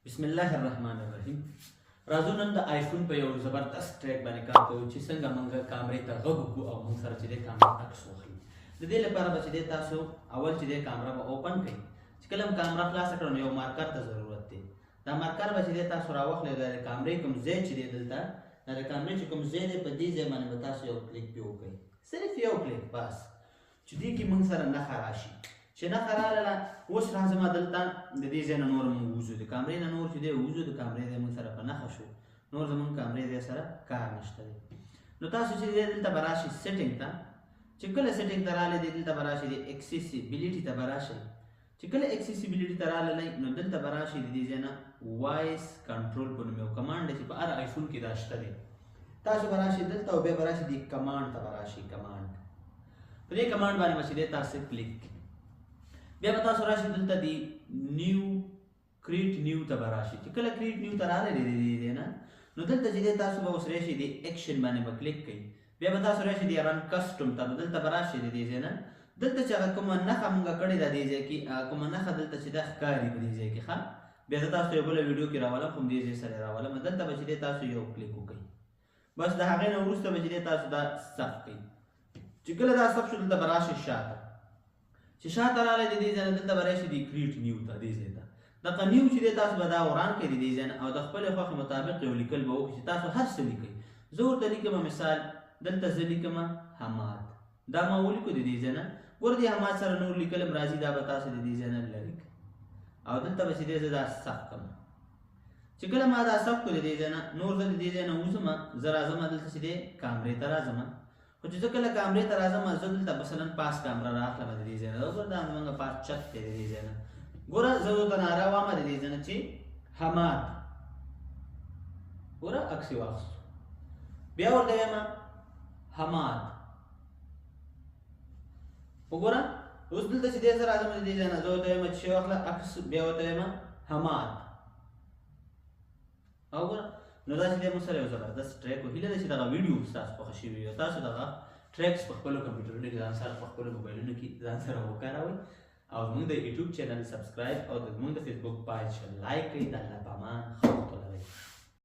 بسم الله الرحمن الرحیم. راځو نن د آیفون په یو زبردست ټریک باندې کار کوو چې څنګه موږ کامرې ته غږ وکړو او موږ سره چې د کامرې عکس واخلي. د دې لپاره به چې تاسو اول چې د کامرا به اوپن کړئ. چې کله کامرا خلاص کړو نو یو مارکر ته ضرورت دی. دا مارکر به چې تاسو راوخلئ د کامرې کوم ځای چې دی دلته د کامرې چې کوم ځای دی په دې ځای باندې به تاسو یو کلیک پې وکړئ. صرف یو کلیک بس چې دې کې موږ سره نښه راشي. چې نښه راغله اوس راځم دلته د دې ځای نه نور موږ وځو د کامرې نه نور چې دی وځو د کامرې ځای موږ سره په نښه شو نور زموږ کامرې ځای سره کار نشته دی. نو تاسو چې دی دلته به راشئ سیټینګ ته. چې کله سیټینګ ته راغلی دی دلته به راشئ د اکسیسیبیلیټي ته به راشئ. چې کله اکسیسیبیلیټي ته راغلی نو دلته به راشئ د دې ځای نه وایس کنټرول په نوم یو کمانډ دی چې په هر آیفون کې دا شته دی. تاسو به راشئ دلته او بیا به راشئ د کمانډ ته به راشئ. کمانډ په دې کمانډ باندې به چې دی تاسو کلیک بیا به تاسو راشئ دلته د نیو کریټ نیو ته به راشئ. چې کله کریټ نیو ته راغلی دی نه نو دلته چې دی تاسو به اوس راشئ د ایکشن باندې به کلیک کوئ. بیا به تاسو راشئ د رن کسټم ته دلته به راشئ د دې ځای نه دلته چې هغه کومه نښه موږ کړې ده دې ځای کې کومه نښه دلته چې دا ښکاري په دې ځای کې ښه بیا زه تاسو یو بله ویډیو کې راولم خو دې ځای سره راولم. دلته به چې دی تاسو یو کلیک وکړئ. بس د هغې نه وروسته به چې دی تاسو دا صف کړئ. چې کله دا صف شو دلته به راشئ شاته. چې شاته راغلی د دې ځای نه دلته به راشئ د کریټ نیو ته دې ځای ته. دغه نیو چې دی تاسو به دا وران کړئ د دې ځای نه او د خپلې خوښې مطابق یو لیکل به وکړئ چې تاسو هر څه لیکئ. زه ورته لیکم مثال دلته زه لیکم حماد. دا ما ولیکو د دې ځای نه ګوره د حماد سره نور لیکلم راځي دا به تاسو د دې ځای نه لرې کړئ او دلته به چې دی زه دا صف کړم. چې کله ما دا صف کړو د دې ځای نه نور زه د دې ځای نه وځم زه راځم دلته چې دی کامرې ته راځم. خو چې زه کله کامرې ته راځم زه دلته مثلا پاس کامره رااخلم د دې ځای نه ګوره دا زموږ پاس چت دی د دې ځای نه ګوره زه ورته ناره وایم د دې ځای نه چې حماد ګوره عکس یې واخیستو. بیا ورته وایم حماد وګوره اوس دلته چې دی زه راځم د دې ځای نه زه ورته وایم چې واخله عکس بیا ورته وایم حماد. او ګوره نو دا چې دی موږ سره یو زبردست ټریک و. هیله ده چې دغه ویډیو ستاسو خوښه شوي وي او تاسو دغه ټریکس په خپلو کمپیوټرونو کې ځان سره په خپلو موبایلونو کې ځان سره وکاروئ او زموږ د یوټیوب چینل سبسکرایب او زموږ د فیسبوک پیج لایک کړئ. د الله په امان ښه وخت ولرئ.